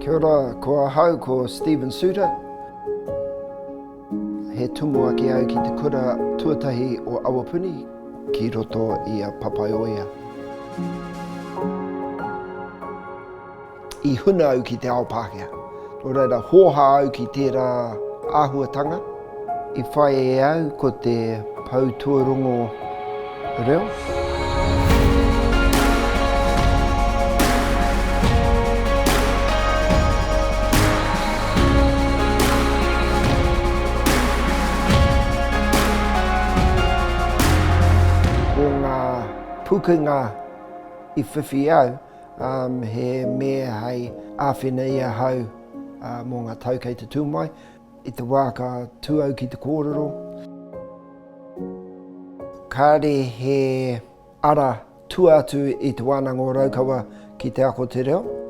Kia ora, ko hau ko Stephen Soutar. He tumu ake au ki te kura tuatahi o Awapuni ki roto i a Papaioia. I huna au ki te ao Pākehā. Nō reira hoha au ki tērā āhuatanga. I whai e au ko te pautuarongo reo. Ko ngā pukunga I whiwhi au, he mea hei āwhina ia hau mō ngā tau kei te tūmai, I te wāka tūau ki te kōrero. Kāre he ara tuatu I te wānanga o Raukawa ki te ako te reo.